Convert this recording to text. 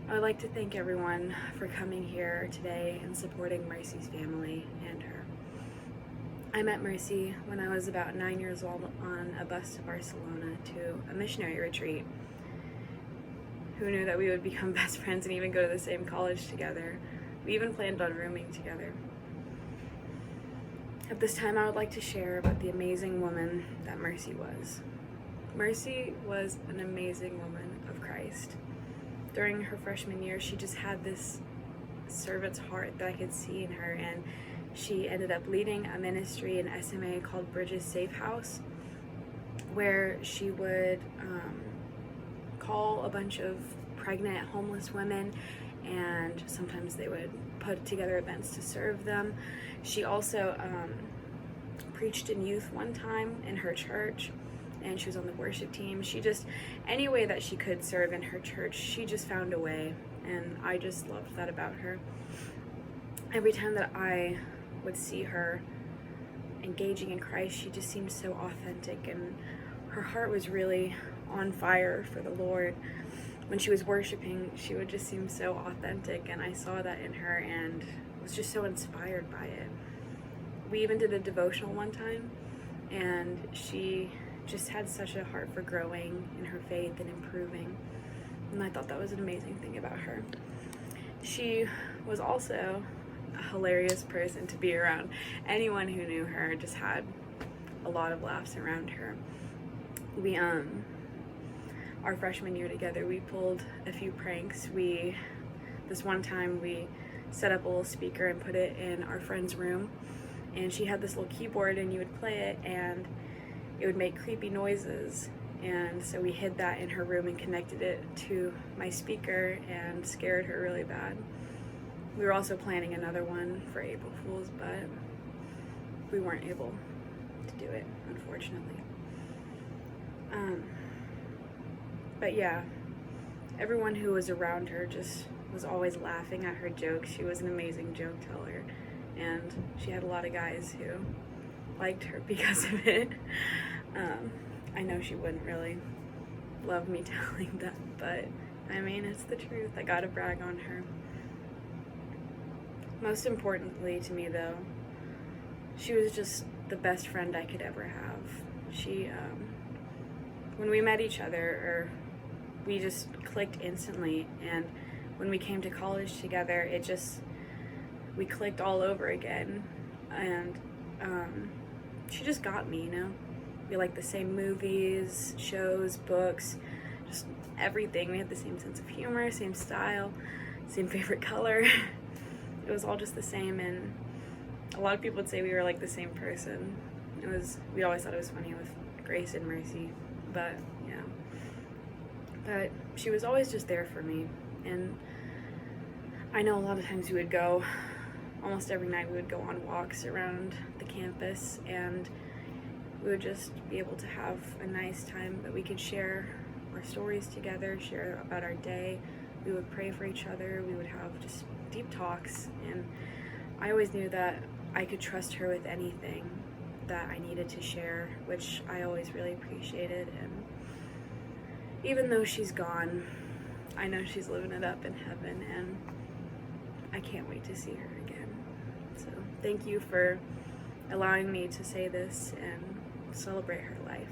I would like to thank everyone for coming here today and supporting Mercy's family and her. I met Mercy when I was about 9 years old on a bus to Barcelona to a missionary retreat. Who knew that we would become best friends and even go to the same college together? We even planned on rooming together. At this time, I would like to share about the amazing woman that Mercy was. Mercy was an amazing woman of Christ. During her freshman year, she just had this servant's heart that I could see in her, and she ended up leading a ministry in SMA called Bridges Safe House, where she would call a bunch of pregnant homeless women, and sometimes they would put together events to serve them. She also preached in youth one time in her church, and she was on the worship team. She just, any way that she could serve in her church, she just found a way, and I just loved that about her. Every time that I would see her engaging in Christ, she just seemed so authentic, and her heart was really on fire for the Lord. When she was worshiping, she would just seem so authentic, and I saw that in her and was just so inspired by it. We even did a devotional one time, and she just had such a heart for growing in her faith and improving, and I thought that was an amazing thing about her. She was also a hilarious person to be around. Anyone who knew her just had a lot of laughs around her. We our freshman year together, we pulled a few pranks. This one time we set up a little speaker and put it in our friend's room, and she had this little keyboard, and you would play it and it would make creepy noises, and so we hid that in her room and connected it to my speaker and scared her really bad. We were also planning another one for April Fool's, but we weren't able to do it, unfortunately. But yeah, everyone who was around her just was always laughing at her jokes. She was an amazing joke teller, and she had a lot of guys who liked her because of it. I know she wouldn't really love me telling that, but I mean, it's the truth. I gotta brag on her. Most importantly to me, though, she was just the best friend I could ever have. She, when we met each other, we just clicked instantly, and when we came to college together, we clicked all over again, and she just got me, you know? We liked the same movies, shows, books, just everything. We had the same sense of humor, same style, same favorite color. It was all just the same, and a lot of people would say we were like the same person. We always thought it was funny with Grace and Mercy, but yeah. But she was always just there for me, and I know a lot of times we would go, almost every night we would go on walks around the campus, and we would just be able to have a nice time that we could share our stories together, share about our day. We would pray for each other. We would have just deep talks, and I always knew that I could trust her with anything that I needed to share, which I always really appreciated. And even though she's gone, I know she's living it up in heaven, and I can't wait to see her again. So thank you for allowing me to say this and celebrate her life.